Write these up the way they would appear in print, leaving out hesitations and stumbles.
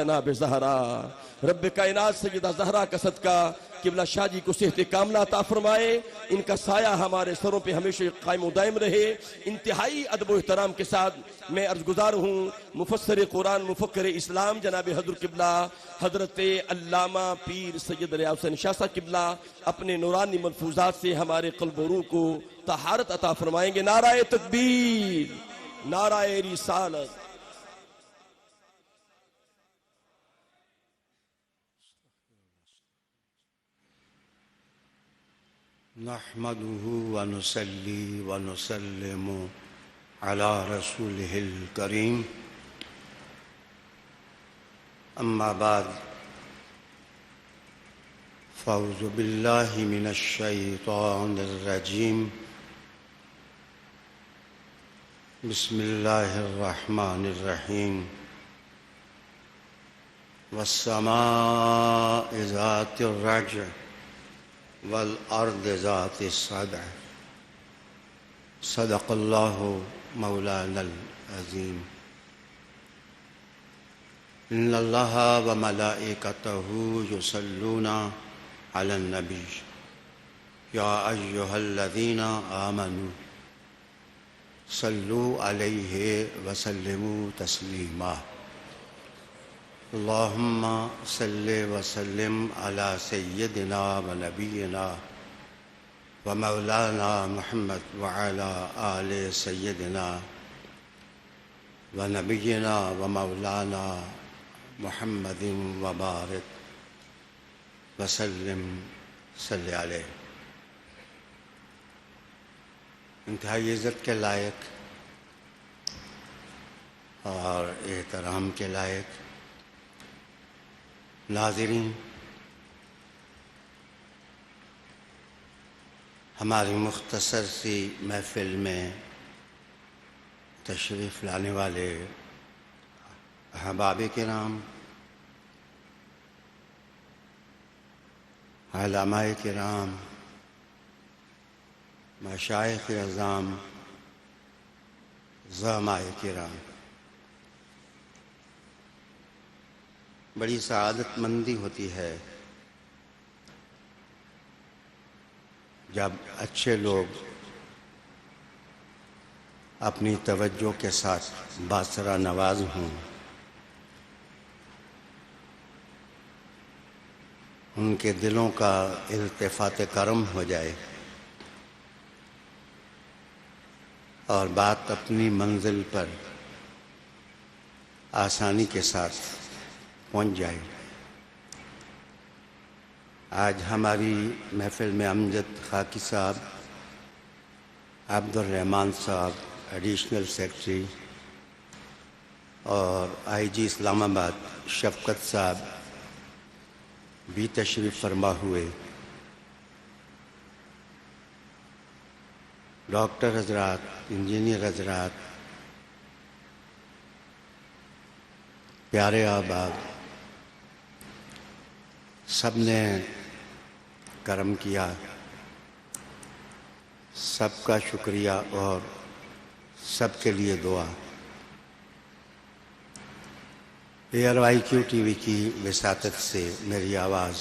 جناب زہرا، رب کائنات سیدہ زہرا کا صدقہ قبلہ شاہ جی کو صحت کاملہ عطا فرمائے، ان کا سایہ ہمارے سروں پہ ہمیشہ قائم و دائم رہے۔ انتہائی ادب و احترام کے ساتھ میں عرض گزار ہوں مفسر قرآن مفکر اسلام جناب حضرت قبلہ حضرت علامہ پیر سید ریاض حسین شاہ صاحب قبلہ اپنے نورانی ملفوظات سے ہمارے قلب و روح کو طہارت عطا فرمائیں گے۔ نعرہ تکبیر، نعرہ رسالت۔ نحمده ونصلي ونسلم على رسوله الكريم، أما بعد، فأعوذ بالله من الشيطان الرجيم، بسم الله الرحمن الرحيم، والسماء ذات الرجع والأرض ذات الصدع، صدق الله مولانا العظيم۔ إن الله وملائكته يصلون على النبي يا أيها الذين آمنوا صلوا عليه وسلموا تسليما۔ اللهم صل وسلم على سيدنا ونبينا ومولانا محمد وعلى آل سيدنا ونبينا ومولانا محمد وبارك وسلم صلی علیہ۔ انتہائی عزت کے لائق اور احترام کے لائق ناظرین، ہماری مختصر سی محفل میں تشریف لانے والے احباب کرام، علماء کرام، مشائخ اعظام، زعماء کرام، بڑی سعادت مندی ہوتی ہے جب اچھے لوگ اپنی توجہ کے ساتھ باصرہ نواز ہوں، ان کے دلوں کا التفات کرم ہو جائے اور بات اپنی منزل پر آسانی کے ساتھ پہنچ جائے۔ آج ہماری محفل میں امجد خاکی صاحب، عبد الرحمن صاحب ایڈیشنل سیکرٹری، اور آئی جی اسلام آباد شفقت صاحب بھی تشریف فرما ہوئے، ڈاکٹر حضرات، انجینئر حضرات، پیارے احباب، سب نے کرم کیا، سب کا شکریہ اور سب کے لیے دعا۔ ARIQ ٹی وی کی وساطت سے میری آواز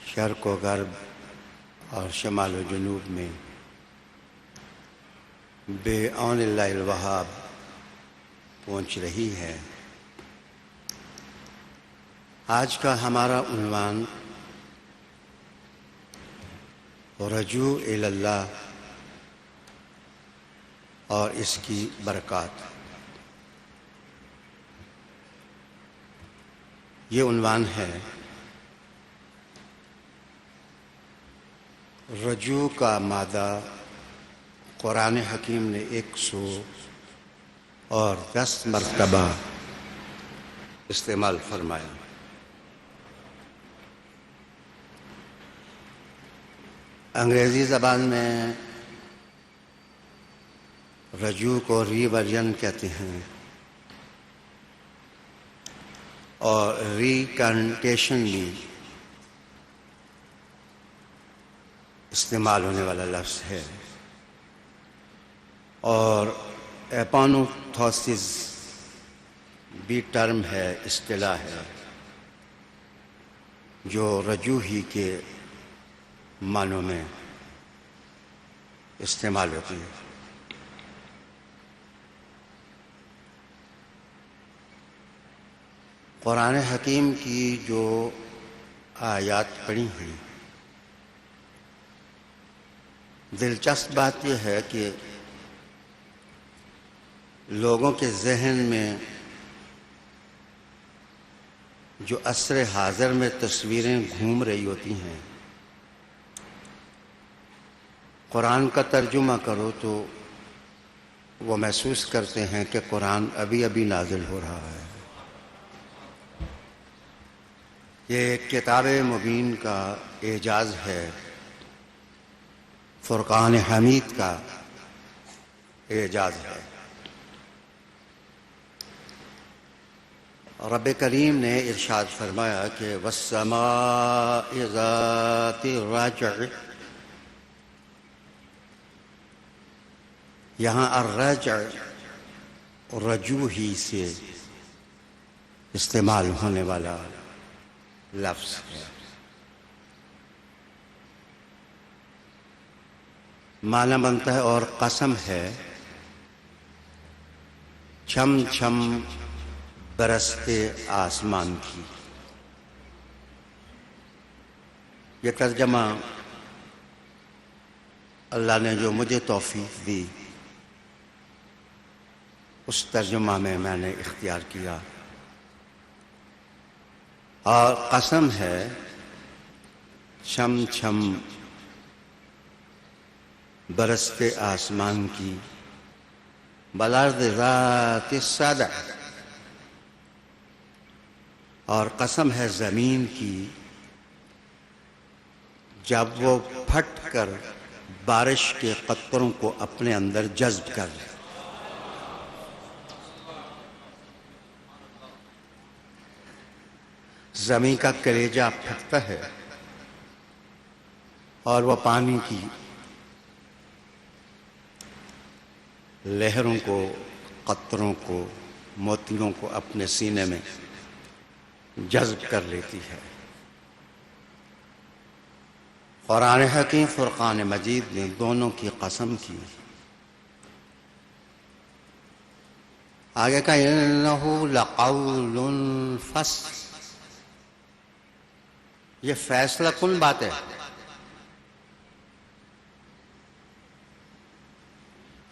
شرق و غرب اور شمال و جنوب میں بے عون اللہ الوہاب پہنچ رہی ہے۔ آج کا ہمارا عنوان رجوع الی اللہ اور اس کی برکات، یہ عنوان ہے۔ رجوع کا مادہ قرآن حکیم نے 110 مرتبہ استعمال فرمایا۔ انگریزی زبان میں رجوع کو ریورژن کہتے ہیں اور ریکنٹیشن بھی استعمال ہونے والا لفظ ہے، اور ایپانوتھوسس بھی ٹرم ہے، اصطلاح ہے جو رجوعی کے معنوں میں استعمال ہوتی ہے۔ قرآن حکیم کی جو آیات پڑھی ہیں، دلچسپ بات یہ ہے کہ لوگوں کے ذہن میں جو عصر حاضر میں تصویریں گھوم رہی ہوتی ہیں، قرآن کا ترجمہ کرو تو وہ محسوس کرتے ہیں کہ قرآن ابھی ابھی نازل ہو رہا ہے۔ یہ کتاب مبین کا اعجاز ہے، فرقان حمید کا اعجاز ہے۔ رب کریم نے ارشاد فرمایا کہ وَالسَّمَاءِ ذَاتِ الرَّجْعِ، یہاں الرجع رجوع ہی سے استعمال ہونے والا لفظ ہے۔ معنی بنتا ہے اور قسم ہے چھم چھم برستے آسمان کی۔ یہ ترجمہ اللہ نے جو مجھے توفیق دی اس ترجمہ میں میں نے اختیار کیا، اور قسم ہے چھم چھم برستے آسمان کی، بالارض ذات الصدع، اور قسم ہے زمین کی جب وہ پھٹ کر بارش کے قطروں کو اپنے اندر جذب کر لے۔ زمین کا کلیجہ پھٹتا ہے اور وہ پانی کی لہروں کو، قطروں کو، موتیوں کو اپنے سینے میں جذب کر لیتی ہے۔ قرآن حکیم فرقان مجید نے دونوں کی قسم کی۔ آگے کا انہ لقول فصل، یہ فیصلہ کن بات ہے،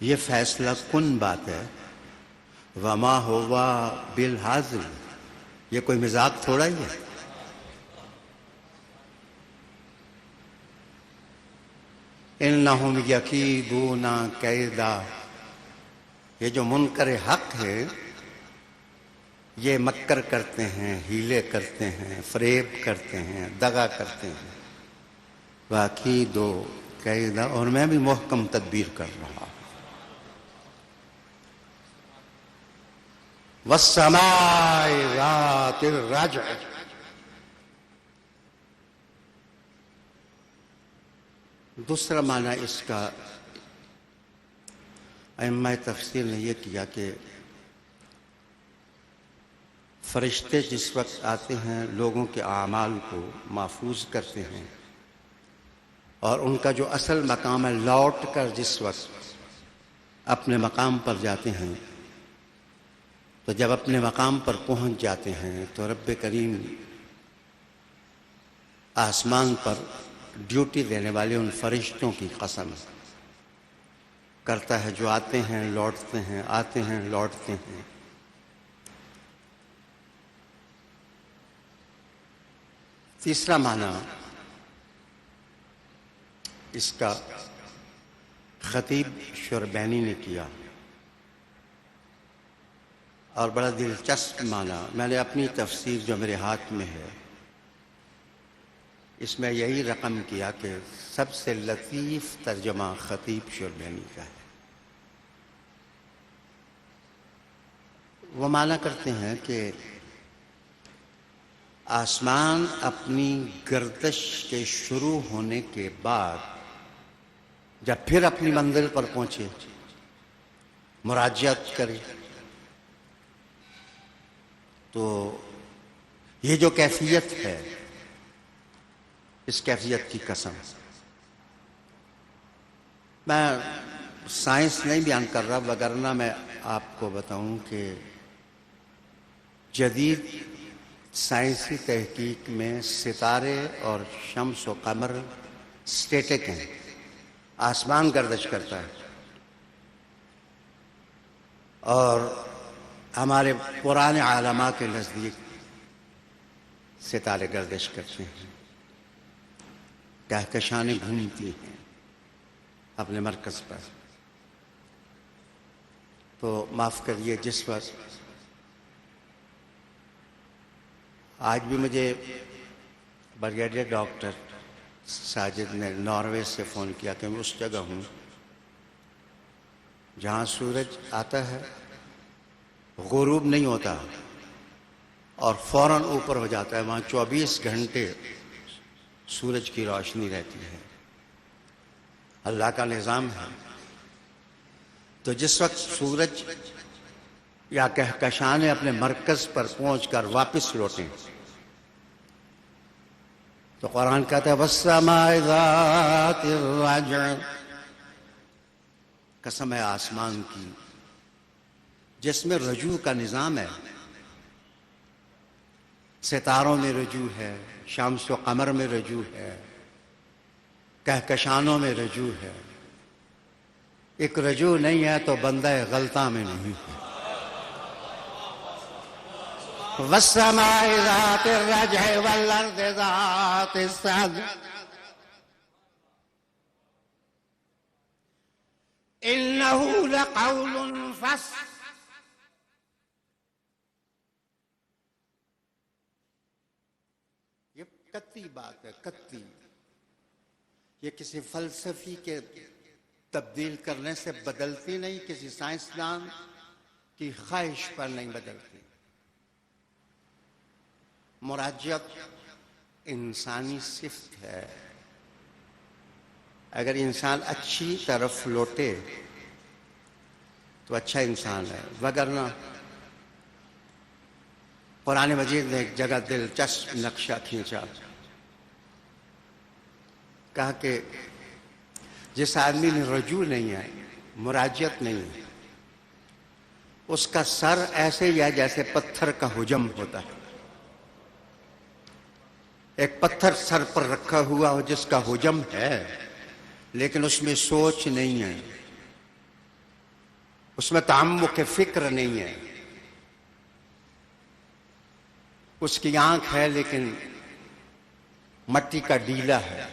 یہ فیصلہ کن بات ہے۔ وما ہوا بالہزل، یہ کوئی مذاق تھوڑا ہی ہے۔ انہم یکیدون کیدا، یہ جو منکر حق ہے یہ مکر کرتے ہیں، ہیلے کرتے ہیں، فریب کرتے ہیں، دغا کرتے ہیں۔ واکیدو کیدا، اور میں بھی محکم تدبیر کر رہا ہوں۔ والسماء ذات الرجع، دوسرا معنی اس کا ائمہ تفسیر نے یہ کیا کہ فرشتے جس وقت آتے ہیں لوگوں کے اعمال کو محفوظ کرتے ہیں، اور ان کا جو اصل مقام ہے لوٹ کر جس وقت اپنے مقام پر جاتے ہیں، تو جب اپنے مقام پر پہنچ جاتے ہیں تو رب کریم آسمان پر ڈیوٹی دینے والے ان فرشتوں کی قسم کرتا ہے جو آتے ہیں لوٹتے ہیں، آتے ہیں لوٹتے ہیں۔ تیسرا معنی اس کا خطیب شربینی نے کیا، اور بڑا دلچسپ معنی میں نے اپنی تفسیر جو میرے ہاتھ میں ہے اس میں یہی رقم کیا کہ سب سے لطیف ترجمہ خطیب شربینی کا ہے۔ وہ معنی کرتے ہیں کہ آسمان اپنی گردش کے شروع ہونے کے بعد جب پھر اپنی منزل پر پہنچے، مراجعت کرے، تو یہ جو کیفیت ہے، اس کیفیت کی قسم، میں سائنس نہیں بیان کر رہا، وگرنہ میں آپ کو بتاؤں کہ جدید سائنسی تحقیق میں ستارے اور شمس و قمر اسٹیٹک ہیں، آسمان گردش کرتا ہے، اور ہمارے پرانے علماء کے نزدیک ستارے گردش کرتے ہیں، کہکشانیں گھومتی ہیں اپنے مرکز پر۔ تو معاف کریے، جس وقت آج بھی مجھے بریگیڈیئر ڈاکٹر ساجد نے ناروے سے فون کیا کہ میں اس جگہ ہوں جہاں سورج آتا ہے، غروب نہیں ہوتا اور فوراً اوپر ہو جاتا ہے، وہاں 24 گھنٹے سورج کی روشنی رہتی ہے، اللہ کا نظام ہے۔ تو جس وقت سورج یا کہکشانے اپنے مرکز پر پہنچ کر واپس لوٹیں تو قرآن کہتا ہے وَالسَّمَاءِ ذَاتِ الرَّجْعِ، قسم ہے آسمان کی جس میں رجوع کا نظام ہے، ستاروں میں رجوع ہے، شمس و قمر میں رجوع ہے، کہکشانوں میں رجوع ہے۔ ایک رجوع نہیں ہے تو بندہ غلطہ میں نہیں ہے۔ وَالسَّمَاءِ ذَاتِ الرَّجْعِ وَالْأَرْضِ ذَاتِ الصَّدْعِ إِنَّهُ لَقَوْلٌ فَصْلٌ۔ یہ قطعی بات ہے، قطعی۔ یہ کسی فلسفی کے تبدیل کرنے سے بدلتی نہیں، کسی سائنسدان کی خواہش پر نہیں بدلتی۔ مراجعت انسانی صفت ہے، اگر انسان اچھی طرف لوٹے تو اچھا انسان ہے، وگرنہ قرآن مجید نے ایک جگہ دلچسپ نقشہ کھینچا، کہا کہ جس آدمی میں رجوع نہیں ہے، مراجعت نہیں ہے، اس کا سر ایسے ہی ہے جیسے پتھر کا حجم ہوتا ہے۔ ایک پتھر سر پر رکھا ہوا ہو جس کا حجم ہے لیکن اس میں سوچ نہیں ہے، اس میں تعمق فکر نہیں ہے، اس کی آنکھ ہے لیکن مٹی کا ڈیلا ہے،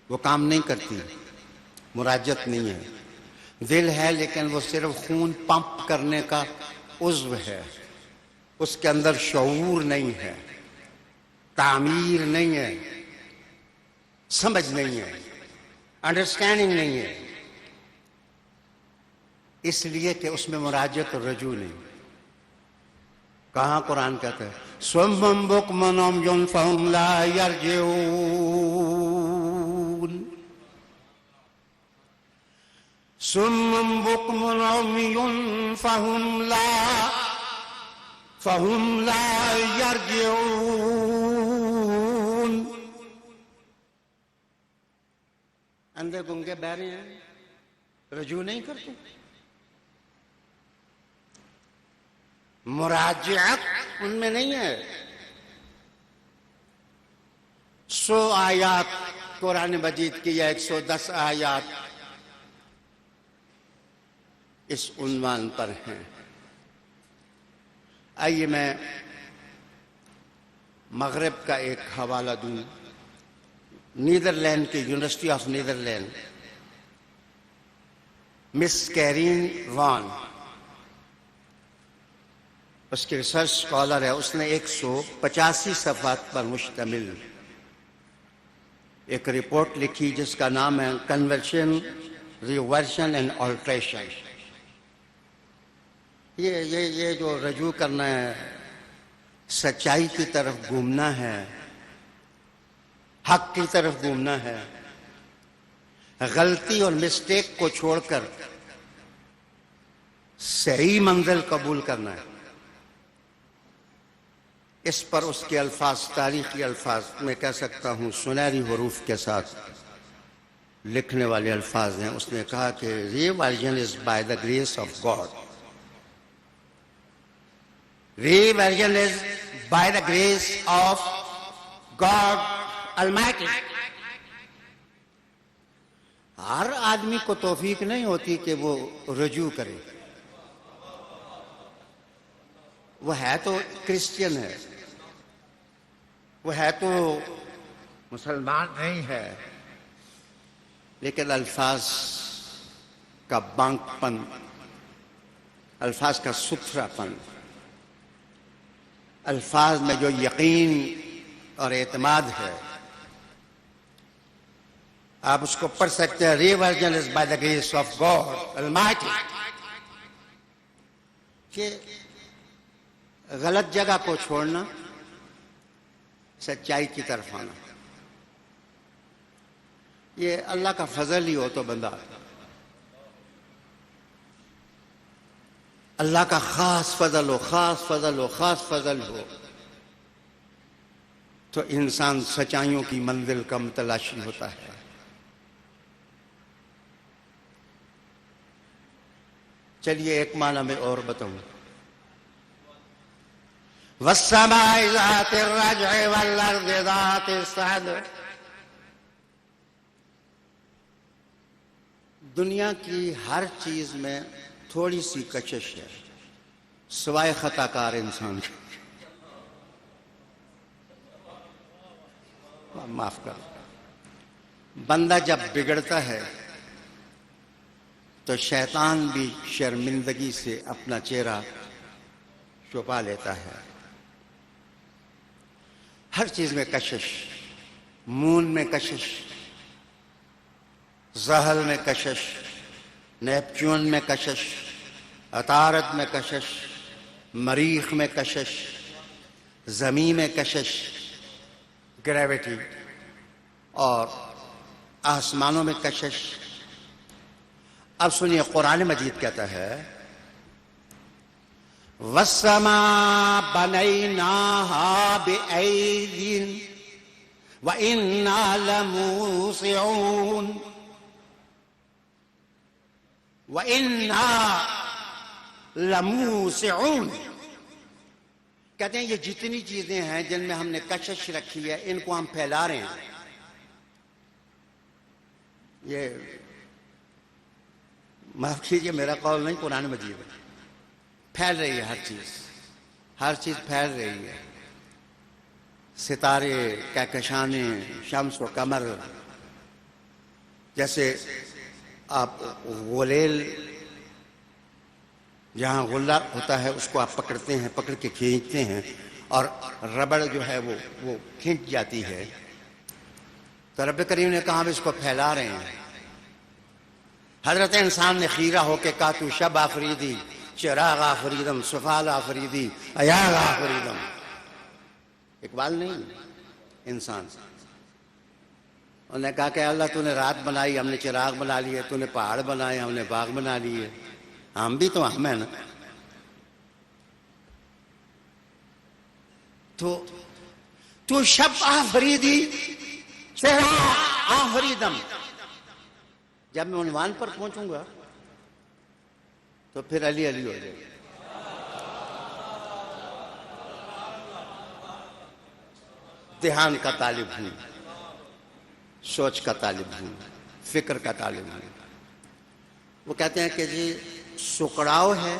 وہ کام نہیں کرتی، مراجعت نہیں ہے۔ دل ہے لیکن وہ صرف خون پمپ کرنے کا عضو ہے، اس کے اندر شعور نہیں ہے، تعمیر نہیں ہے، سمجھ نہیں ہے، انڈرسٹینڈنگ نہیں ہے، اس لیے کہ اس میں مراجعت اور رجوع نہیں۔ کہاں قرآن کہتا ہے صُمٌّ بُکْمٌ عُمْیٌ فَہُمْ لَا يَرْجِعُونَ، صُمٌّ بُکْمٌ عُمْیٌ فَہُمْ لَا يَرْجِعُونَ، اندھے گنگے بہرے ہیں، رجوع نہیں کرتے۔ مراجعت ان میں نہیں ہے۔ 100 آیات قرآن مجید کی یا 110 آیات اس عنوان پر ہیں۔ آئیے میں مغرب کا ایک حوالہ دوں، نیدرلینڈ کی university of Netherland, miss Karine وان، اس کی ریسرچ اسکالر ہے، اس نے 185 صفحات پر مشتمل ایک رپورٹ لکھی جس کا نام ہے کنورژن، ریورژن اینڈ آلٹریشن۔ یہ جو رجوع کرنا ہے، سچائی کی طرف گھومنا ہے، حق کی طرف گھومنا ہے، غلطی اور مسٹیک کو چھوڑ کر صحیح منزل قبول کرنا ہے۔ اس پر اس کے الفاظ تاریخی الفاظ میں کہہ سکتا ہوں سنہری حروف کے ساتھ لکھنے والے الفاظ ہیں. اس نے کہا کہ reversion is by the grace of God. Reversion is by the grace of God almighty. ہر آدمی کو توفیق نہیں ہوتی کہ وہ رجوع کرے. وہ ہے تو کرسچین ہے, وہ ہے تو مسلمان نہیں ہے, لیکن الفاظ کا بانک پن, الفاظ کا ستھرا پن, الفاظ میں جو یقین اور اعتماد ہے, آپ اس کو پڑھ سکتے ہیں. Reversion is by the grace of God almighty. کہ غلط جگہ کو چھوڑنا, سچائی کی طرف آنا, یہ اللہ کا فضل ہی ہو تو بندہ, اللہ کا خاص فضل ہو, خاص فضل ہو, خاص فضل ہو, تو انسان سچائیوں کی منزل کا متلاشی ہوتا ہے. چلیے ایک معنی میں اور بتاؤں. والسماء ذات الرجع والارض ذات الصدع. دنیا کی ہر چیز میں تھوڑی سی کشش ہے سوائے خطا کار انسان کی. معاف کر. بندہ جب بگڑتا ہے تو شیطان بھی شرمندگی سے اپنا چہرہ چھپا لیتا ہے. ہر چیز میں کشش, مون میں کشش, زحل میں کشش, نیپچون میں کشش, عطارد میں کشش, مریخ میں کشش, زمین میں کشش, گریویٹی, اور آسمانوں میں کشش. اب سنیے قرآن مجید کہتا ہے وَالسَّمَاءَ بَنَيْنَاهَا بِأَيْدٍ وَإِنَّا لَمُوسِعُونَ. وَإِنَّا لَمُوسِعُونَ. کہتے ہیں یہ جتنی چیزیں ہیں جن میں ہم نے کشش رکھی ہے, ان کو ہم پھیلا رہے ہیں. یہ معاف کیجیے میرا قول نہیں, قرآن مجید ہے. پھیل رہی ہے ہر چیز, ہر چیز پھیل رہی ہے. ستارے, کہکشانے, شمس و قمر. جیسے آپ غلیل, جہاں غلہ ہوتا ہے اس کو آپ پکڑتے ہیں, پکڑ کے کھینچتے ہیں, اور ربڑ جو ہے وہ کھینچ جاتی ہے. تو رب کریم نے کہا ہم اس کو پھیلا رہے ہیں. حضرت انسان نے خیرہ ہو کے کہا تو شب آفریدی, چراغ آفریدم, سفال آفریدی, ایاغ آفریدم. اقبال نہیں, انسان. انہوں نے کہا کہ اللہ تو نے رات بنائی, ہم نے چراغ بنا لیے, تو نے پہاڑ بنائے, ہم نے باغ بنا لیے. ہم بھی تو ہم ہیں نا. تو شب آفریدی, چراغ آفریدم. جب میں عنوان پر پہنچوں گا تو پھر علی علی ہو جائے گا. دھیان کا طالب ہوں, سوچ کا طالب ہوں, فکر کا طالب ہوں. وہ کہتے ہیں کہ جی سکڑاؤ ہے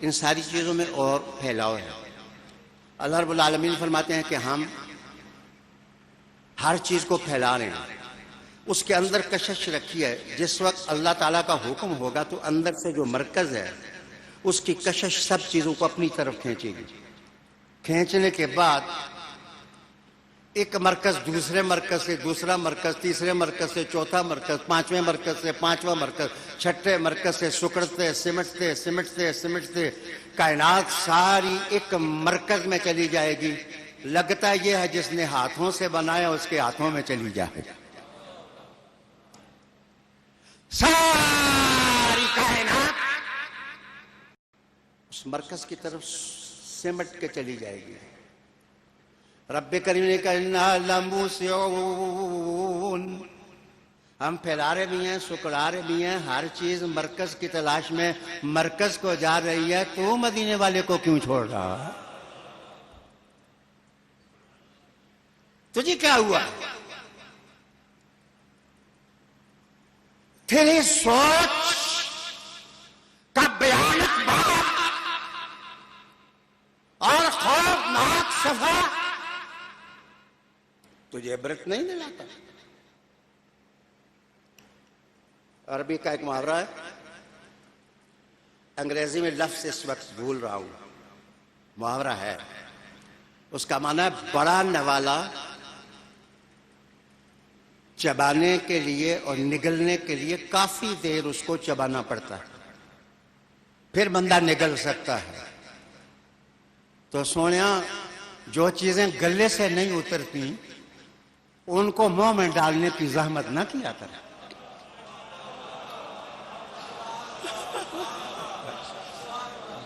ان ساری چیزوں میں اور پھیلاؤ ہے. اللہ رب العالمین فرماتے ہیں کہ ہم ہر چیز کو پھیلا رہے ہیں. اس کے اندر کشش رکھی ہے. جس وقت اللہ تعالیٰ کا حکم ہوگا تو اندر سے جو مرکز ہے اس کی کشش سب چیزوں کو اپنی طرف کھینچے گی. کھینچنے کے بعد ایک مرکز دوسرے مرکز سے, دوسرا مرکز تیسرے مرکز سے, چوتھا مرکز پانچویں مرکز سے, پانچواں مرکز چھٹے مرکز سے سکڑتے سمٹتے سمٹتے سمٹتے کائنات ساری ایک مرکز میں چلی جائے گی. لگتا یہ ہے جس نے ہاتھوں سے بنایا اس کے ہاتھوں میں چلی جائے گی. ساری کائنات اس مرکز کی طرف سمٹ کے چلی جائے گی. رب کریم نے کہا اِنَّا لَمُوسِعُونَ، ہم پھیلارے بھی ہیں، سکڑارے بھی ہیں، ہر چیز مرکز کی تلاش میں مرکز کو جا رہی ہے، تو مدینے والے کو کیوں چھوڑ رہا؟ تجھے کیا ہوا؟ تیری سوچ کا بیانک بات اور خوفناک صفحہ تجھے عبرت نہیں دلاتا؟ عربی کا ایک محاورہ ہے، انگریزی میں لفظ اس وقت بھول رہا ہوں، محاورہ ہے، اس کا معنی ہے بڑا نوالا چبانے کے لیے اور نگلنے کے لیے کافی دیر اس کو چبانا پڑتا ہے، پھر بندہ نگل سکتا ہے۔ تو سونیا، جو چیزیں گلے سے نہیں اترتی ان کو منہ میں ڈالنے کی زحمت نہ کیا کر۔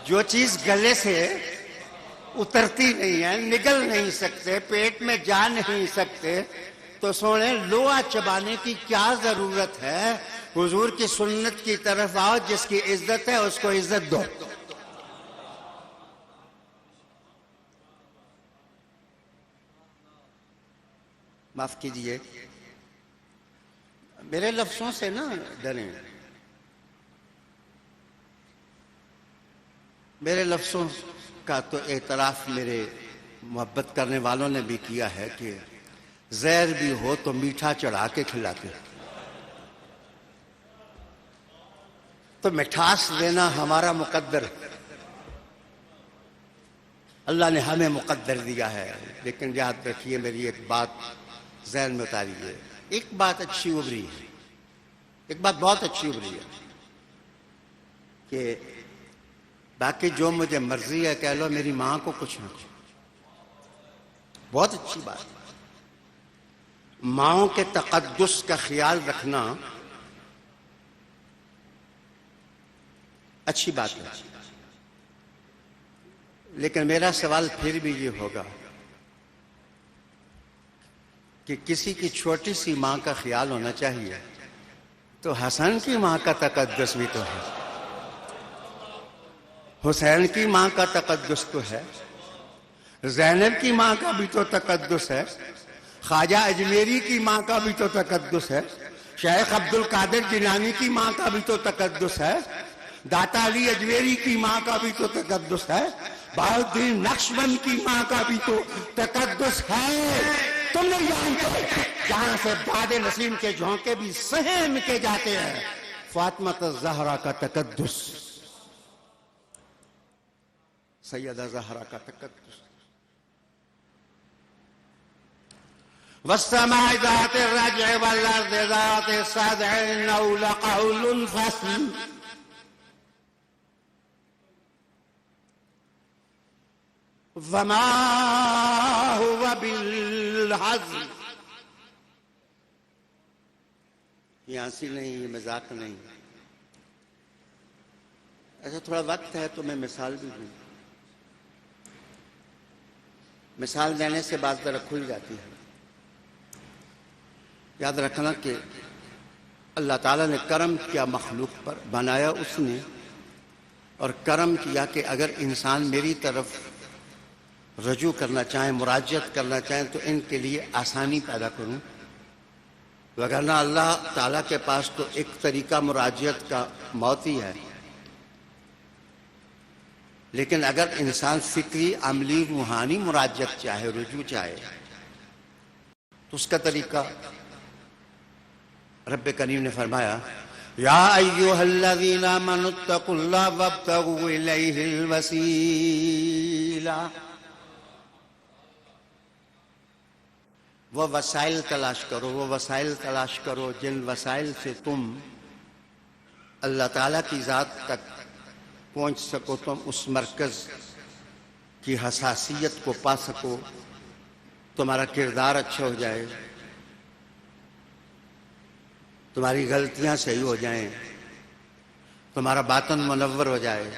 جو چیز گلے سے اترتی نہیں ہے، نگل نہیں سکتے، پیٹ میں جا نہیں سکتے، تو سونے لوہا چبانے کی کیا ضرورت ہے؟ حضور کی سنت کی طرف آؤ، جس کی عزت ہے اس کو عزت دو۔ معاف کیجئے، میرے لفظوں سے نہ ڈریں، میرے لفظوں کا تو اعتراف میرے محبت کرنے والوں نے بھی کیا ہے کہ زہر بھی ہو تو میٹھا چڑھا کے کھلاتے، تو مٹھاس دینا ہمارا مقدر، اللہ نے ہمیں مقدر دیا ہے۔ لیکن یاد رکھیے، میری ایک بات ذہن میں اتاریے، ایک بات اچھی ابھری ہے، ایک بات بہت اچھی ابھری ہے کہ باقی جو مجھے مرضی ہے کہہ لو، میری ماں کو کچھ نہ کچھ، بہت اچھی بات ہے۔ ماؤں کے تقدس کا خیال رکھنا اچھی بات ہے، لیکن میرا سوال پھر بھی یہ ہوگا کہ کسی کی چھوٹی سی ماں کا خیال ہونا چاہیے، تو حسن کی ماں کا تقدس بھی تو ہے، حسین کی ماں کا تقدس تو ہے، زینب کی ماں کا بھی تو تقدس ہے، خواجہ اجمیری کی ماں کا بھی تو تقدس ہے، شیخ عبد القادر جیلانی کی ماں کا بھی تو تقدس ہے، داتا علی اجمیری کی ماں کا بھی تو تقدس ہے، بہاؤالدین نقشبند کی ماں کا بھی تو تقدس ہے۔ تم نہیں جانتے جہاں سے باد نسیم کے جھونکے بھی سہم کے جاتے ہیں، فاطمہ الزہرا کا تقدس، سیدہ زہرا کا تقدس۔ وَالسَّمَاءِ ذَاتِ الرَّجْعِ وَالْأَرْضِ ذَاتِ الصَّدْعِ إِنَّهُ لَقَوْلٌ فَصْلٌ وَمَا هُوَ بِالْهَزْلِ۔ یہ ہنسی نہیں، یہ مذاق نہیں۔ ایسا تھوڑا وقت ہے تو میں مثال بھی دوں، مثال دینے سے بات ذرا کھل جاتی ہے۔ یاد رکھنا کہ اللہ تعالیٰ نے کرم کیا مخلوق پر، بنایا اس نے، اور کرم کیا کہ اگر انسان میری طرف رجوع کرنا چاہیں، مراجعت کرنا چاہیں، تو ان کے لیے آسانی پیدا کروں، وگرنہ اللہ تعالیٰ کے پاس تو ایک طریقہ مراجعت کا موت ہی ہے۔ لیکن اگر انسان فکری، عملی، روحانی مراجعت چاہے، رجوع چاہے، تو اس کا طریقہ رب کریم نے فرمایا یا ایھا الذین آمنوا اتقوا اللہ وابتغوا الیہ الوسیلہ۔ وہ وسائل تلاش کرو، وہ وسائل تلاش کرو جن وسائل سے تم اللہ تعالیٰ کی ذات تک پہنچ سکو، تم اس مرکز کی حساسیت کو پا سکو، تمہارا کردار اچھا ہو جائے، تمہاری غلطیاں صحیح ہو جائیں، تمہارا باطن منور ہو جائے،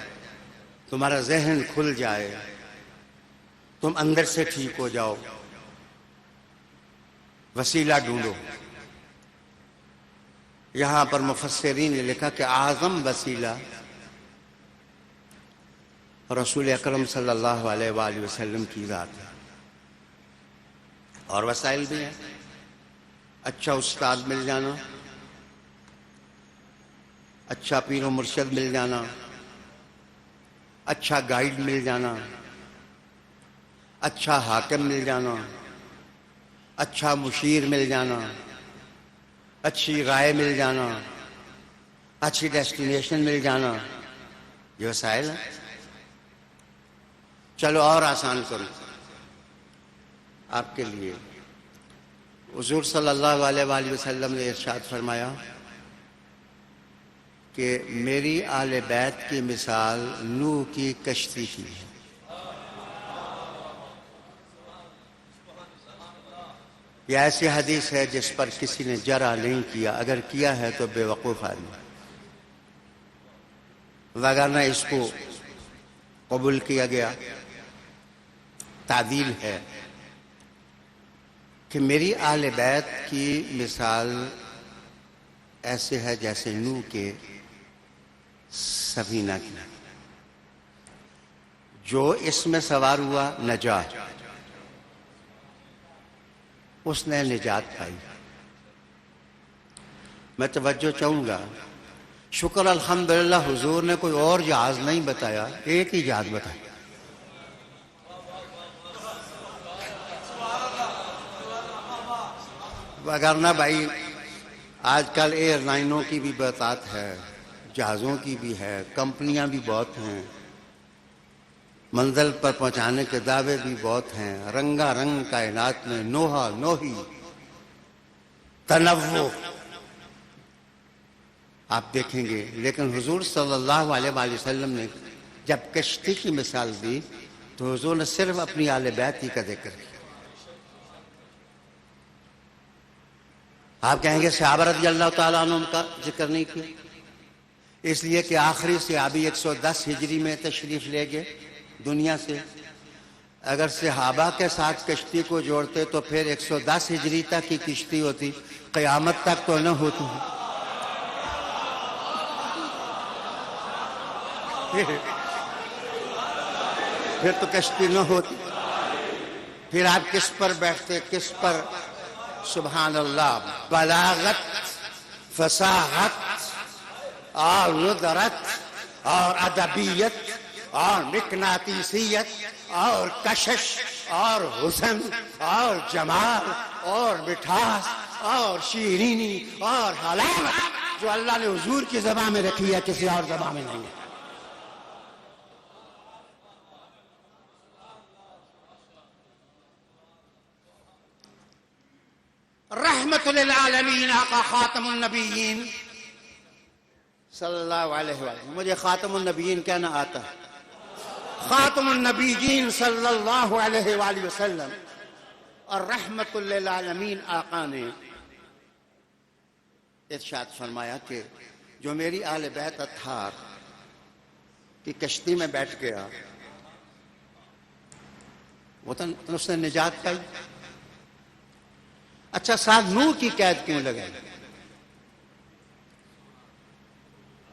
تمہارا ذہن کھل جائے، تم اندر سے ٹھیک ہو جاؤ، وسیلہ ڈھونڈو. یہاں پر مفسرین نے لکھا کہ اعظم وسیلہ رسول اکرم صلی اللہ علیہ وآلہ وسلم کی ذات ہے. اور وسائل بھی ہیں. اچھا استاد مل جانا، اچھا پیر و مرشد مل جانا، اچھا گائیڈ مل جانا، اچھا حاکم مل جانا، اچھا مشیر مل جانا، اچھی رائے مل جانا، اچھی ڈیسٹینیشن مل جانا، یہ وسائل ہیں. چلو اور آسان کرو آپ کے لیے. حضور صلی اللہ علیہ وآلہ وسلم نے ارشاد فرمایا کہ میری آل بیت کی مثال نوح کی کشتی کی ہے. یہ ایسی حدیث ہے جس پر کسی نے جرا نہیں کیا، اگر کیا ہے تو بے وقوف آدمی، وگرنہ اس کو قبول کیا گیا. تعدیل ہے کہ میری آل بیت کی مثال ایسے ہے جیسے نوح کے سفینہ کی. جو اس میں سوار ہوا نجا، اس نے نجات پائی. میں توجہ چاہوں گا، شکر الحمدللہ حضور نے کوئی اور جہاز نہیں بتایا، ایک ہی جہاز بتایا. وگرنہ بھائی آج کل ایئر لائنوں کی بھی بات ہے، جہازوں کی بھی ہے، کمپنیاں بھی بہت ہیں، منزل پر پہنچانے کے دعوے بھی بہت ہیں. رنگا رنگ کائنات میں نوحہ نوحی تنوع آپ دیکھیں گے. لیکن حضور صلی اللہ علیہ وآلہ وسلم نے جب کشتی کی مثال دی تو حضور نے صرف اپنی آل بیت ہی کا ذکر کیا. آپ کہیں گے صحابہ رضی اللہ تعالیٰ عنہ کا ذکر نہیں کیا، اس لیے کہ آخری صحابی 110 ہجری میں تشریف لے گئے دنیا سے. اگر صحابہ کے ساتھ کشتی کو جوڑتے تو پھر 110 ہجری تک کی کشتی ہوتی، قیامت تک تو نہ ہوتی. پھر تو کشتی نہ ہوتی. پھر آپ کس پر بیٹھتے، کس پر؟ سبحان اللہ. بلاغت، فصاحت اور ندرت اور ادبیت اور مقناطیسیت اور کشش اور حسن اور جمال اور مٹھاس اور شیرینی اور حلاوت جو اللہ نے حضور کی زبان میں رکھی ہے کسی اور زبان میں نہیں ہے. رحمت للعالمین آقا خاتم النبیین صلی اللہ علیہ وسلم. مجھے خاتم النبیین کہنا آتا ہے. خاتم النبیین صلی اللہ علیہ وآلہ وسلم اور رحمت للعالمین آقا نے ارشاد فرمایا کہ جو میری آل بیت اطہار کی کشتی میں بیٹھ گیا وہ تو اس نے نجات پائی. اچھا ساتھ نوح کی قید کیوں لگائی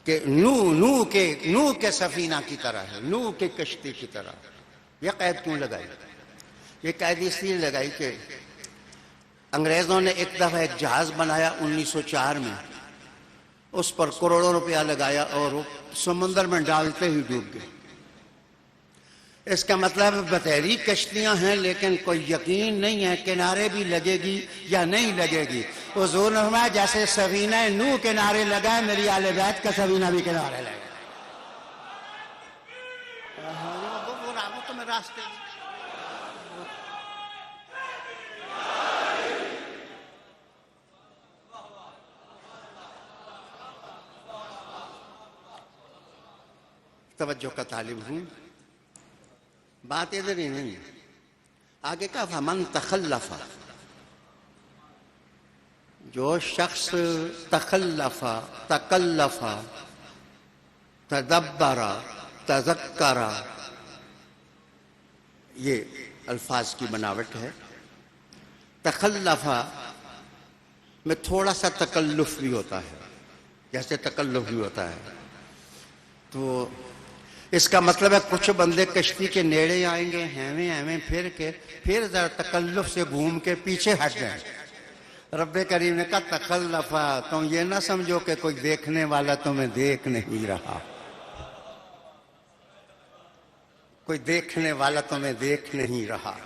کہ نوح کے سفینہ کی طرح ہے، نوح کے کشتی کی طرح. یہ قید کیوں لگائی؟ یہ قید اس لیے لگائی کہ انگریزوں نے ایک دفعہ ایک جہاز بنایا 1904 میں، اس پر کروڑوں روپیہ لگایا اور وہ سمندر میں ڈالتے ہی ڈوب گئے. اس کا مطلب بطیری کشتیاں ہیں لیکن کوئی یقین نہیں ہے کنارے بھی لگے گی یا نہیں لگے گی. حضور نے فرمایا جیسے سفینہ نوح کنارے لگا ہے میری آل بیت کا سفینہ بھی کنارے لگا. وہ تو میں راستے توجہ کا طالب ہوں. بات ادھر ہی نہیں، آگے کا فمن تخلف، جو شخص تخلف، تکلف، تدبر، تذکر، یہ الفاظ کی بناوٹ ہے. تخلف میں تھوڑا سا تکلف بھی ہوتا ہے، جیسے تکلف بھی ہوتا ہے. تو اس کا مطلب ہے کچھ بندے کشتی کے نیڑے آئیں گے، ہیویں پھر کے، پھر ذرا تکلف سے گھوم کے پیچھے ہٹ جائیں. رب کریم نے کہا تکلفا، تم یہ نہ سمجھو کہ کوئی دیکھنے والا تمہیں دیکھ نہیں رہا، کوئی دیکھنے والا تمہیں دیکھ نہیں رہا.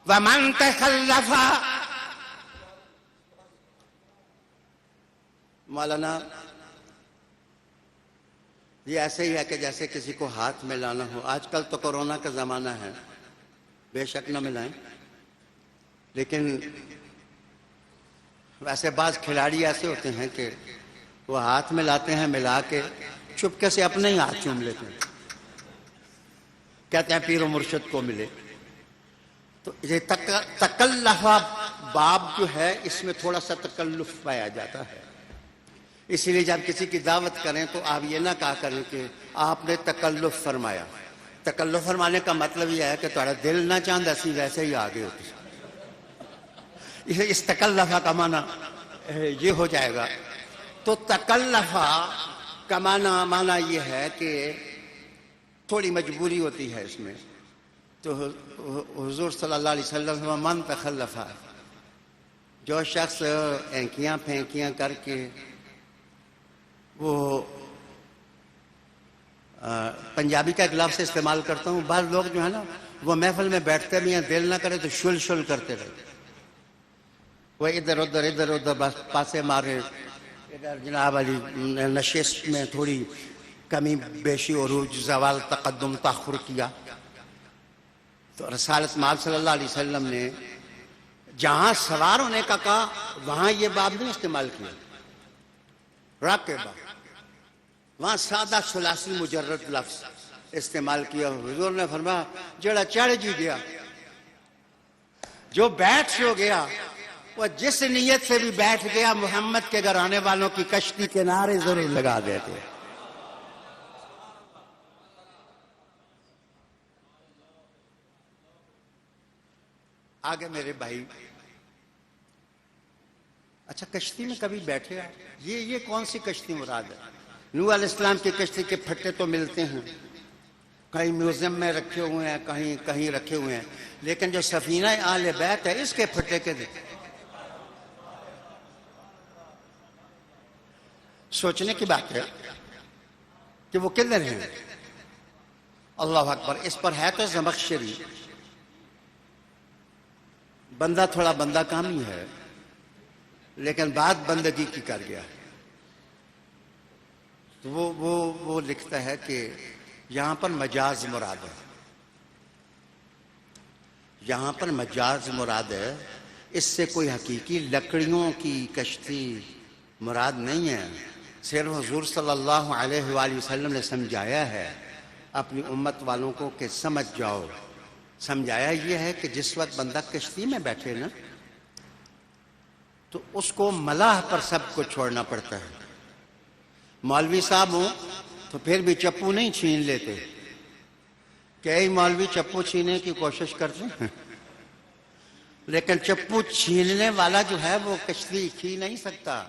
وَمَن تَخَلَّفَ، مولانا یہ ایسے ہی ہے کہ جیسے کسی کو ہاتھ میں لانا ہو. آج کل تو کورونا کا زمانہ ہے، بے شک نہ ملائیں، لیکن ویسے بعض کھلاڑی ایسے ہوتے ہیں کہ وہ ہاتھ میں لاتے ہیں، ملا کے چپکے سے اپنے ہی ہاتھ چوم لیتے ہیں، کہتے ہیں پیر و مرشد کو ملے. تو یہ تکلفہ باب جو ہے اس میں تھوڑا سا تکلف پایا جاتا ہے. اسی لیے جب کسی کی دعوت کریں تو آپ یہ نہ کہا کریں کہ آپ نے تکلف فرمایا. تکلف فرمانے کا مطلب یہ ہے کہ تمہارا دل نہ چاہتا اسی ویسے ہی آگے ہوتی. اس تکلفہ کا معنی یہ ہو جائے گا. تو تکلفہ کا معنی یہ ہے کہ تھوڑی مجبوری ہوتی ہے اس میں. تو حضور صلی اللہ علیہ وسلم من تخلفہ، جو شخص اینکیاں پھینکیاں کر کے وہ پنجابی کا ایک لفظ استعمال کرتا ہوں، بعض لوگ جو ہے نا وہ محفل میں بیٹھتے بھی ہیں، دل نہ کرے تو شل شل کرتے رہتے، وہ ادھر ادھر بس پاسے مارے. ادھر جناب علی نشست میں تھوڑی کمی بیشی، عروج، زوال، تقدم، تاخر کیا. تو رسالت مآب صلی اللہ علیہ وسلم نے جہاں سوار ہونے کا کہا وہاں یہ باب نہیں استعمال کیا، راکبہ، وہاں سادہ ثلاثی مجرد لفظ استعمال کیا. حضور نے فرمایا جڑا چڑھ جی گیا، جو بیٹھ ہو گیا، وہ جس نیت سے بھی بیٹھ گیا محمد کے گھر آنے والوں کی کشتی کے نعرے ضرور لگا دیتے. آگے میرے بھائی، اچھا کشتی میں کبھی بیٹھے آپ؟ یہ کون سی کشتی مراد ہے؟ نوح علیہ السلام کی کشتی کے پھٹے تو ملتے ہیں، کہیں میوزیم میں رکھے ہوئے ہیں، کہیں رکھے ہوئے ہیں، لیکن جو سفینہ آل بیت ہے اس کے پھٹے کے دے سوچنے کی بات ہے کہ وہ کدھر ہیں. اللہ اکبر. اس پر ہے تو زمخشری، بندہ تھوڑا بندہ کامی ہے لیکن بات بندگی کی کر گیا. تو وہ لکھتا ہے کہ یہاں پر مجاز مراد ہے، یہاں پر مجاز مراد ہے، اس سے کوئی حقیقی لکڑیوں کی کشتی مراد نہیں ہے. صرف حضور صلی اللہ علیہ وآلہ وسلم نے سمجھایا ہے اپنی امت والوں کو کہ سمجھ جاؤ. سمجھایا یہ ہے کہ جس وقت بندہ کشتی میں بیٹھے نا تو اس کو ملاح پر سب کو چھوڑنا پڑتا ہے. مولوی صاحب ہوں تو پھر بھی چپو نہیں چھین لیتے. کئی مولوی چپو چھینے کی کوشش کرتے ہیں لیکن چپو چھیننے والا جو ہے وہ کشتی کھین نہیں سکتا.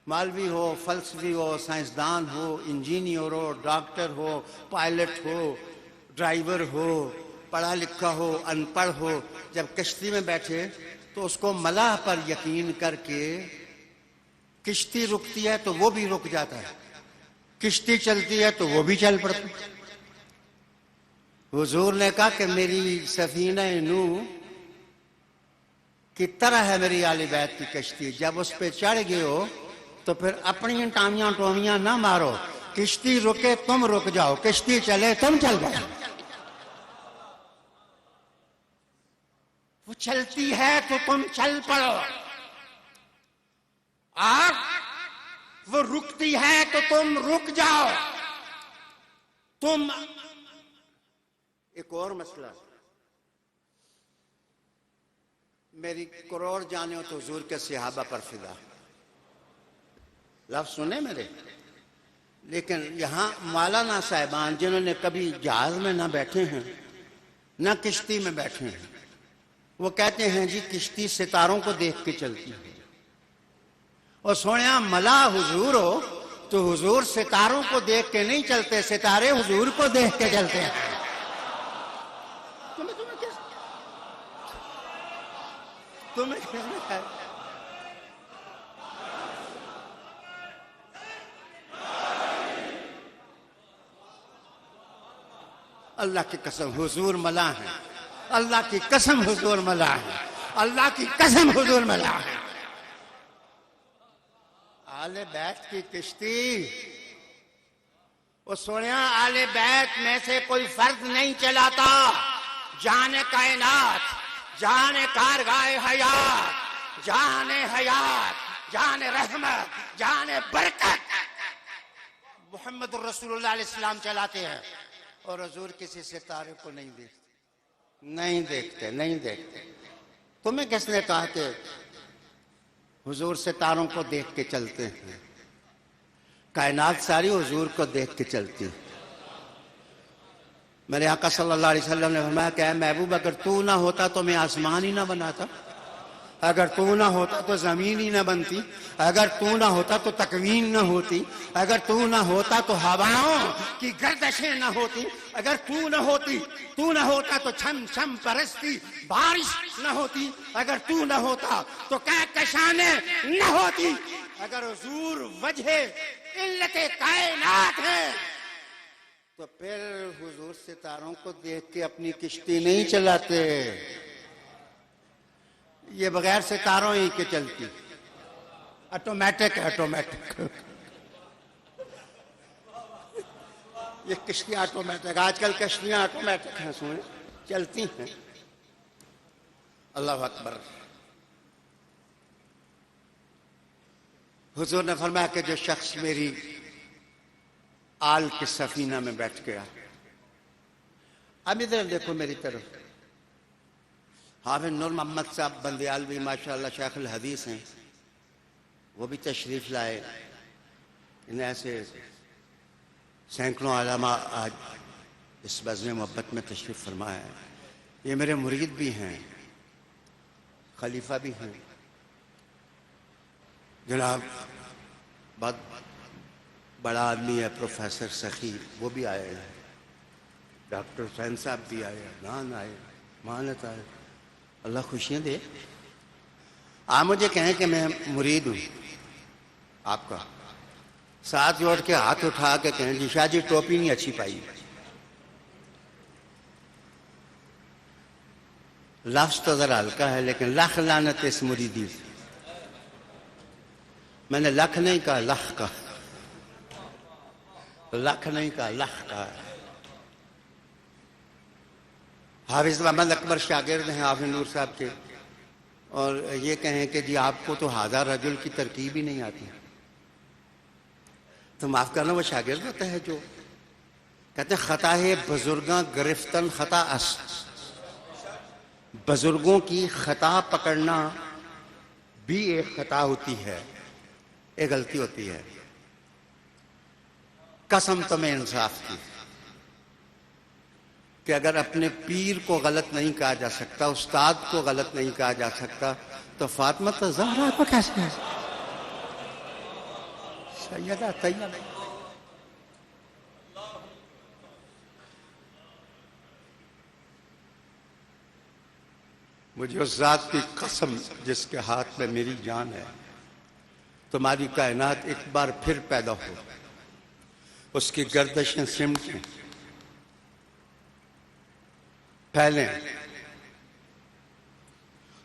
مولوی ہو، فلسفی ہو، سائنسدان ہو، انجینئر ہو، ڈاکٹر ہو، پائلٹ ہو، ڈرائیور ہو، پڑھا لکھا ہو، ان پڑھ ہو، جب کشتی میں بیٹھے تو اس کو ملاح پر یقین کر کے کشتی رکتی ہے تو وہ بھی رک جاتا ہے، کشتی چلتی ہے تو وہ بھی چل پڑتا. حضور نے کہا کہ میری سفینہ نوح کی طرح ہے میری آل بیت کی کشتی. جب اس پہ چڑھ گئے ہو تو پھر اپنی ٹامیاں ٹومیاں نہ مارو، کشتی رکے تم رک جاؤ، کشتی چلے تم چل جاؤ. وہ چلتی ہے تو تم چل پڑو، اور وہ رکتی ہے تو تم رک جاؤ. تم ایک اور مسئلہ، میری کروڑ جانے ہو تو حضور کے صحابہ پر فدا. لفظ سنے میرے. لیکن یہاں مولانا صاحبان جنہوں نے کبھی جہاز میں نہ بیٹھے ہیں نہ کشتی میں بیٹھے ہیں، وہ کہتے ہیں جی کشتی ستاروں کو دیکھ کے چلتی ہے، اور سونے ملا حضور ہو تو حضور ستاروں کو دیکھ کے نہیں چلتے، ستارے حضور کو دیکھ کے چلتے ہیں۔ تمہیں کس نے کہا؟ اللہ کی قسم حضور ملا ہے، اللہ کی قسم حضور ملا ہے، اللہ کی قسم حضور ملا ہے۔ آل بیت کی کشتی، وہ سوڑیاں آل بیت میں سے کوئی فرد نہیں چلاتا، جان کائنات، جان کارگاہ حیات، جان حیات، جان رحمت، جان برکت محمد الرسول اللہ علیہ السلام چلاتے ہیں، اور حضور کسی ستارے کو نہیں دیکھتے، نہیں دیکھتے، نہیں دیکھتے۔ تمہیں کس نے کہا کہ حضور ستاروں کو دیکھ کے چلتے ہیں؟ کائنات ساری حضور کو دیکھ کے چلتی ہے۔ میرے آقا صلی اللہ علیہ وسلم نے فرمایا کہ اے محبوب اگر تو نہ ہوتا تو میں آسمان ہی نہ بناتا، اگر تو نہ ہوتا تو زمین ہی نہ بنتی، اگر تو نہ ہوتا تو تکوین نہ ہوتی، اگر تو نہ ہوتا تو ہواؤں کی گردشیں نہ ہوتی، اگر تو نہ ہوتا تو چھم چھم پرستی بارش نہ ہوتی، اگر تو نہ ہوتا تو کہکشانیں نہ ہوتی۔ اگر حضور وجہ علت کائنات ہے تو پھر حضور ستاروں کو دیکھ کے اپنی کشتی نہیں چلاتے، یہ بغیر ستاروں ہی کے چلتی، آٹومیٹک ہے، آٹومیٹک۔ یہ کشتیاں آٹومیٹک، آج کل کشتیاں آٹومیٹک ہیں، سنیں چلتی ہیں۔ اللہ اکبر۔ حضور نے فرمایا کہ جو شخص میری آل کے سفینہ میں بیٹھ گیا، اب ادھر دیکھو میری طرف، حافظ نور محمد صاحب بندیال بھی ماشاءاللہ شیخ الحدیث ہیں، وہ بھی تشریف لائے، انہیں ایسے سینکڑوں علماء آج اس بزم محبت میں تشریف فرمایا ہے۔ یہ میرے مرید بھی ہیں، خلیفہ بھی ہیں، جناب بہت بڑا آدمی ہے پروفیسر سخی، وہ بھی آئے ہیں، ڈاکٹر حسین صاحب بھی آئے، نان آئے، مانت آئے، اللہ خوشیاں دے۔ آپ مجھے کہیں کہ میں مرید ہوں آپ کا، ساتھ جوڑ کے ہاتھ اٹھا کے کہیں جی شاہ جی ٹوپی نہیں اچھی پائی، لفظ تو ذرا ہلکا ہے لیکن لاکھ لعنت اس مریدی سے۔ میں نے لکھ نہیں کہا، لکھ کہا، لکھ نہیں کہا، لکھ کہا۔ حافظ محمد اکبر شاگرد ہیں حافظ نور صاحب کے، اور یہ کہیں کہ جی آپ کو تو ہادہ رجل کی ترکیب ہی نہیں آتی، تو معاف کرنا وہ شاگرد ہوتا ہے جو کہتے ہیں خطا ہے بزرگاں گرفتن خطا اس، بزرگوں کی خطا پکڑنا بھی ایک خطا ہوتی ہے، ایک غلطی ہوتی ہے۔ قسم تمہیں انصاف کی کہ اگر اپنے پیر کو غلط نہیں کہا جا سکتا، استاد کو غلط نہیں کہا جا سکتا، تو فاطمہ الزہرا کو کیسے کہا سیدہ طیبہ؟ مجھے اس ذات کی قسم جس کے ہاتھ میں میری جان ہے، تمہاری کائنات ایک بار پھر پیدا ہو، اس کی گردشیں سمٹیں، پھیلیں،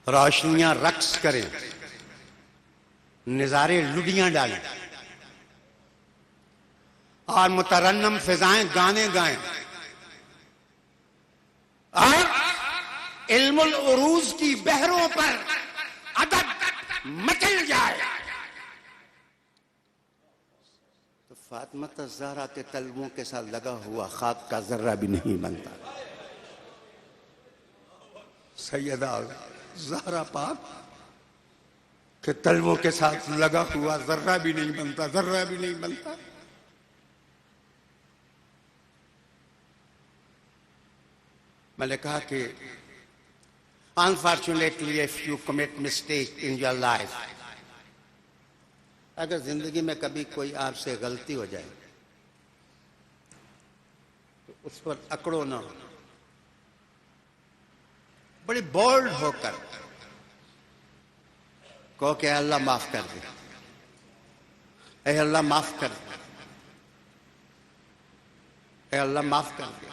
روشنیاں رقص کریں، نظارے لڈیاں ڈالیں، اور مترنم فضائیں گانے گائیں، اور علم العروج کی بحروں پر ادب مچل جائے، تو فاطمہ الزہرا کے طلبوں کے ساتھ لگا ہوا خاک کا ذرہ بھی نہیں بنتا۔ سیدہ زہرا پاک کے طلبوں کے ساتھ لگا ہوا ذرہ بھی نہیں بنتا، ذرہ بھی نہیں بنتا۔ میں نے کہا کہ Unfortunately, if you commit mistake in your life, اگر زندگی میں کبھی کوئی آپ سے غلطی ہو جائے تو اس پر اکڑو نہ، بڑی بولڈ ہو کر کہو کہ اے اللہ معاف کر دے، اے اللہ معاف کر دے، اے اللہ معاف کر دے۔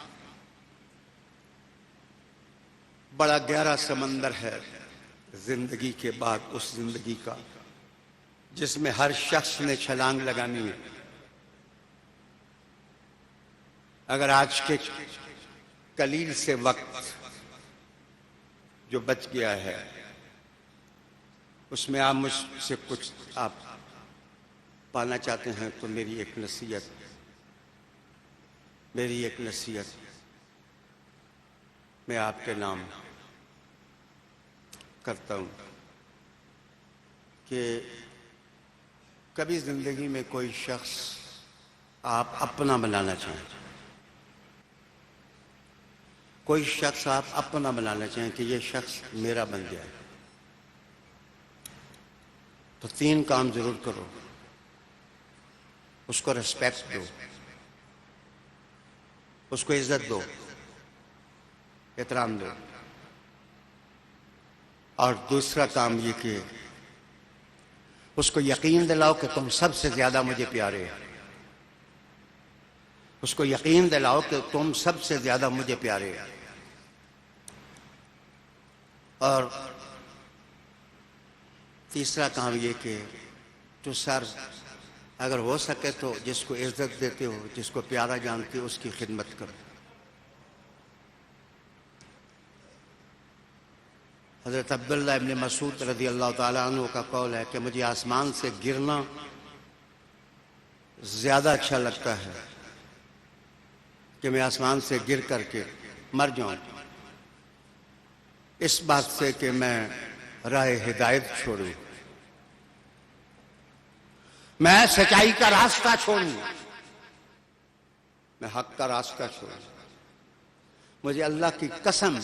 بڑا گہرا سمندر ہے زندگی کے بعد اس زندگی کا جس میں ہر شخص نے چھلانگ لگانی ہے۔ اگر آج کے قلیل سے وقت جو بچ گیا ہے اس میں آپ مجھ سے کچھ آپ پانا چاہتے ہیں تو میری ایک نصیحت میں آپ کے نام کرتا ہوں کہ کبھی زندگی میں کوئی شخص آپ اپنا بنانا چاہیں، کوئی شخص آپ اپنا بنانا چاہیں کہ یہ شخص میرا بن جائے، تو 3 کام ضرور کرو۔ اس کو ریسپیکٹ دو، اس کو عزت دو، احترام دو، اور دوسرا کام یہ کہ اس کو یقین دلاؤ کہ تم سب سے زیادہ مجھے پیارے ہو، اس کو یقین دلاؤ کہ تم سب سے زیادہ مجھے پیارے ہو۔ اور تیسرا کام یہ کہ تو سر اگر ہو سکے تو جس کو عزت دیتے ہو، جس کو پیارا جانتے ہو، اس کی خدمت کرو۔ حضرت عبداللہ ابن مسعود رضی اللہ تعالیٰ عنہ کا قول ہے کہ مجھے آسمان سے گرنا زیادہ اچھا لگتا ہے کہ میں آسمان سے گر کر کے مر جاؤں اس بات سے کہ میں راہ ہدایت چھوڑوں، میں سچائی کا راستہ چھوڑوں، میں حق کا راستہ چھوڑوں۔ مجھے اللہ کی قسم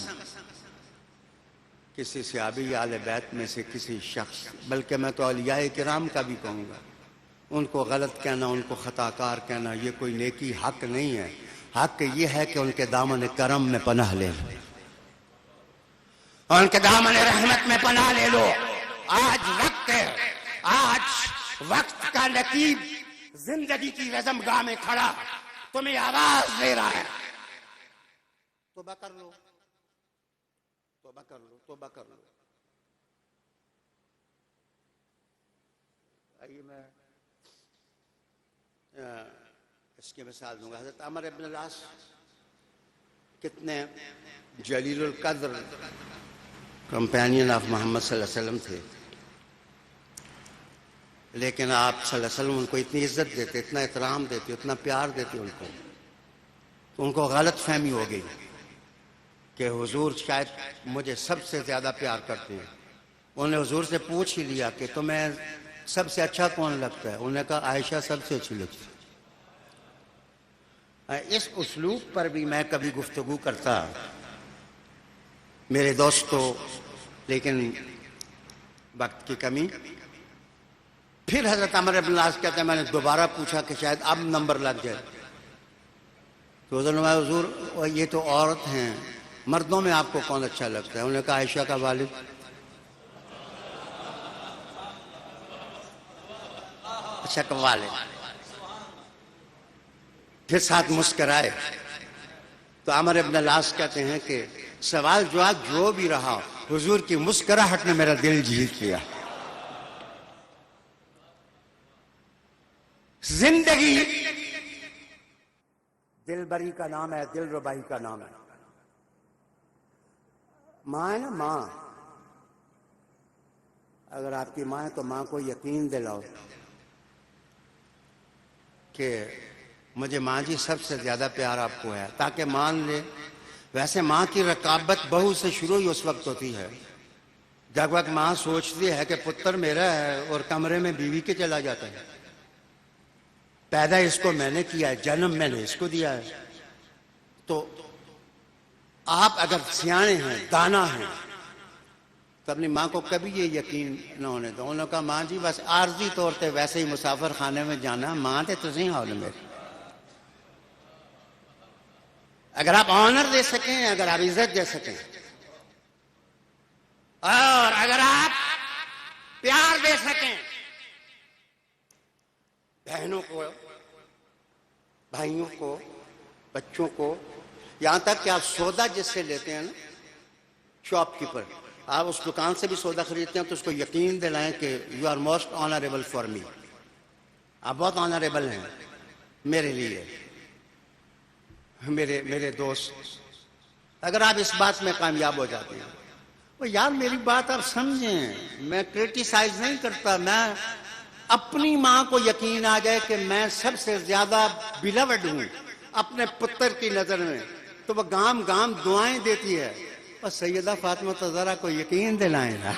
کسی صحابی یا اہل بیت میں سے کسی شخص، بلکہ میں تو اولیاء کرام کا بھی کہوں گا، ان کو غلط کہنا، ان کو خطا کار کہنا یہ کوئی نیکی حق نہیں ہے۔ حق یہ ہے کہ ان کے دامن کرم میں پناہ لے لو، ان کے دامن رحمت میں پناہ لے لو۔ آج وقت ہے، آج وقت کا نقیب زندگی کی رزم گاہ میں کھڑا تمہیں آواز دے رہا ہے، توبہ کر لو، توبہ کر لو، توبہ کر لو۔ آئیے میں اس کی مثال دوں گا۔ حضرت عمر ابن العاص کتنے جلیل القدر کمپینین آف محمد صلی اللہ علیہ وسلم تھے، لیکن آپ صلی اللہ علیہ وسلم ان کو اتنی عزت دیتے، اتنا احترام دیتے، اتنا پیار دیتے ان کو غلط فہمی ہو گئی کہ حضور شاید مجھے سب سے زیادہ پیار کرتے ہیں۔ انہوں نے حضور سے پوچھ ہی لیا کہ تمہیں سب سے اچھا کون لگتا ہے؟ انہوں نے کہا عائشہ سب سے اچھی لگتی ہے۔ اس اسلوب پر بھی میں کبھی گفتگو کرتا میرے دوستو، لیکن وقت کی کمی۔ پھر حضرت عمر بن العاص کہتے ہیں میں نے دوبارہ پوچھا کہ شاید اب نمبر لگ جائے، تو حضور یہ تو عورت ہیں، مردوں میں آپ کو کون اچھا لگتا ہے؟ انہوں نے کہا عائشہ کا والد۔ اچھا کا والد۔ پھر ساتھ مسکرائے تو عمر بن العاص کہتے ہیں کہ سوال جواب جو بھی رہا، حضور کی مسکراہٹ نے میرا دل جیت لیا۔ زندگی دل بری کا نام ہے، دل ربائی کا نام ہے۔ ماں ہے نا، ماں، اگر آپ کی ماں ہے تو ماں کو یقین دلاؤ کہ مجھے ماں جی سب سے زیادہ پیار آپ کو ہے، تاکہ مان لے۔ ویسے ماں کی رقابت بہو سے شروع ہی اس وقت ہوتی ہے جب وقت ماں سوچتی ہے کہ پتر میرا ہے اور کمرے میں بیوی کے چلا جاتا ہے، پیدا اس کو میں نے کیا ہے، جنم میں نے اس کو دیا ہے۔ تو آپ اگر سیانے ہیں، دانا ہیں، تو اپنی ماں کو کبھی یہ یقین نہ ہونے دو. انہوں نے کہا ماں جی بس عارضی طور تے ویسے ہی مسافر خانے میں جانا, ماں تے تسی ہو میری. اگر آپ آنر دے سکیں, اگر آپ عزت دے سکیں, اور اگر آپ پیار دے سکیں بہنوں کو, بھائیوں کو, بچوں کو, یہاں تک کہ آپ سودا جس سے لیتے ہیں نا, شاپ کیپر, آپ اس دکان سے بھی سودا خریدتے ہیں تو اس کو یقین دلائیں کہ you are most honourable for me, آپ بہت آنریبل ہیں میرے لیے, میرے دوست. اگر آپ اس بات میں کامیاب ہو جاتے ہیں, وہ یار میری بات آپ سمجھیں, میں کرٹیسائز نہیں کرتا, میں اپنی ماں کو یقین آ جائے کہ میں سب سے زیادہ بیلوڈ ہوں اپنے پتر کی نظر میں, تو وہ گام گام دعائیں دیتی ہے. اور سیدہ فاطمہ ذرا کو یقین دلائیں نا,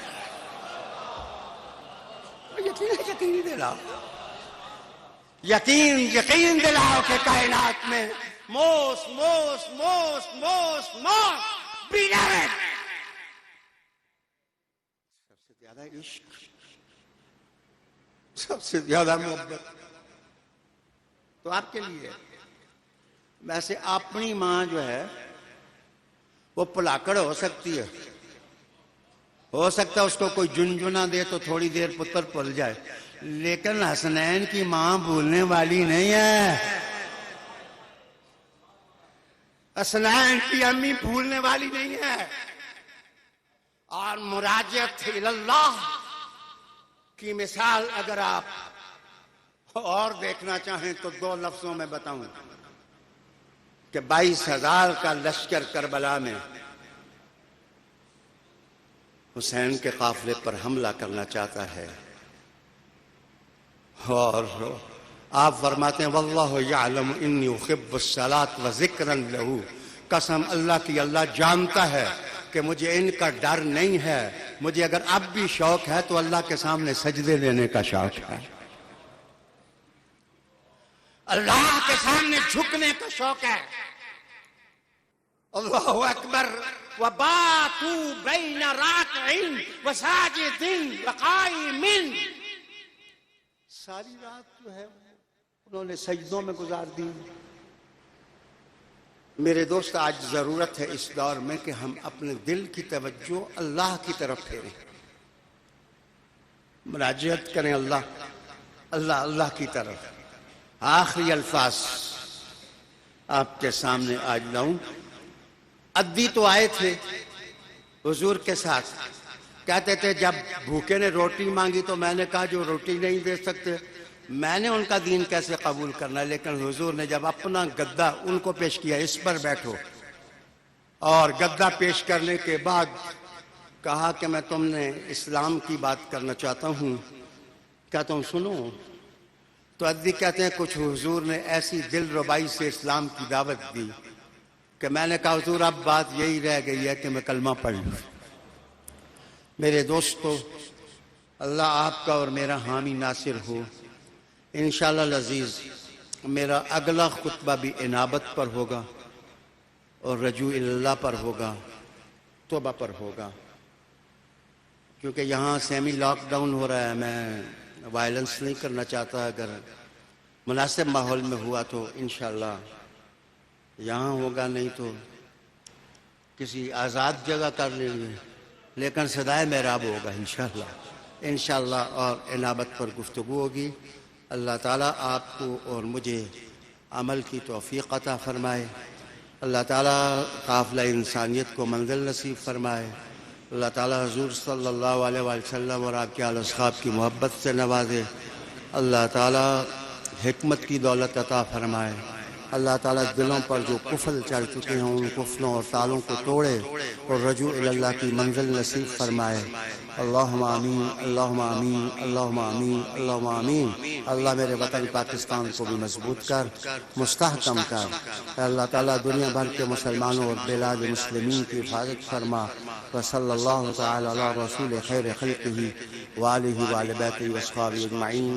یقین دلاؤ, یقین دلاؤ کہ کائنات میں موسٹ بیلوڈ, سب سے زیادہ عشق, سب سے زیادہ محبت تو آپ کے لیے. ویسے اپنی ماں جو ہے وہ پلاکڑ ہو سکتی ہے, ہو سکتا ہے اس کو کوئی جنجنا دے تو تھوڑی دیر پتر پل جائے, لیکن حسنین کی ماں بھولنے والی نہیں ہے, حسنین کی امی بھولنے والی نہیں ہے. اور مراجعت اللہ کی مثال اگر آپ اور دیکھنا چاہیں تو 2 لفظوں میں بتاؤں کہ 22,000 کا لشکر کربلا میں حسین کے قافلے پر حملہ کرنا چاہتا ہے, اور آپ فرماتے ہیں واللہ یعلم انی احب الصلاۃ وذکرا لہ, قسم اللہ کی اللہ جانتا ہے کہ مجھے ان کا ڈر نہیں ہے, مجھے اگر اب بھی شوق ہے تو اللہ کے سامنے سجدے دینے کا شوق ہے, اللہ کے سامنے جھکنے کا شوق ہے. اللہ اکبر, وباتوا بین راکع وساجد وقائم, ساری رات جو ہے انہوں نے سجدوں میں گزار دی. میرے دوست آج ضرورت ہے اس دور میں کہ ہم اپنے دل کی توجہ اللہ کی طرف پھیریں, مراجعت کریں اللہ کی طرف. آخری الفاظ آپ کے سامنے آج لاؤں. ادی تو آئے تھے حضور کے ساتھ, کہتے تھے جب بھوکے نے روٹی مانگی تو میں نے کہا جو روٹی نہیں دے سکتے میں نے ان کا دین کیسے قبول کرنا, لیکن حضور نے جب اپنا گدا ان کو پیش کیا, اس پر بیٹھو, اور گدا پیش کرنے کے بعد کہا کہ میں تم نے اسلام کی بات کرنا چاہتا ہوں, کیا تم سنو؟ تو ادی کہتے ہیں کچھ حضور نے ایسی دل ربائی سے اسلام کی دعوت دی کہ میں نے کہا حضور اب بات یہی رہ گئی ہے کہ میں کلمہ پڑھ لوں. میرے دوستو, اللہ آپ کا اور میرا حامی ناصر ہو. انشاءاللہ العزیز میرا اگلا خطبہ بھی انابت پر ہوگا اور رجوع اللہ پر ہوگا, توبہ پر ہوگا, کیونکہ یہاں سیمی لاک ڈاؤن ہو رہا ہے. میں وائلنس نہیں کرنا چاہتا, اگر مناسب ماحول میں ہوا تو انشاءاللہ یہاں ہوگا, نہیں تو کسی آزاد جگہ کر لیں گے, لیکن صدائے محراب ہوگا انشاءاللہ, اور انابت پر گفتگو ہوگی. اللہ تعالیٰ آپ کو اور مجھے عمل کی توفیق عطا فرمائے. اللہ تعالیٰ قافلہ انسانیت کو منزل نصیب فرمائے. اللہ تعالیٰ حضور صلی اللہ علیہ وسلم اور آپ کے آل اصحاب کی محبت سے نوازے. اللہ تعالیٰ حکمت کی دولت عطا فرمائے. اللہ تعالیٰ دلوں پر جو قفل چڑھ چکے ہیں ان قفلوں اور تالوں کو توڑے اور رجوع اللہ کی منزل نصیب فرمائے. اللہم آمین, اللہم آمین, اللہم آمین, اللہم آمین. اللہ میرے وطن پاکستان کو بھی مضبوط کر, مستحکم کر. اللہ تعالیٰ دنیا بھر کے مسلمانوں اور بلاد مسلمین کی حفاظت فرما. وصلی اللہ تعالی علی رسول خیر خلقہ وآلہ وآل بیتہ واصحابہ اجمعین.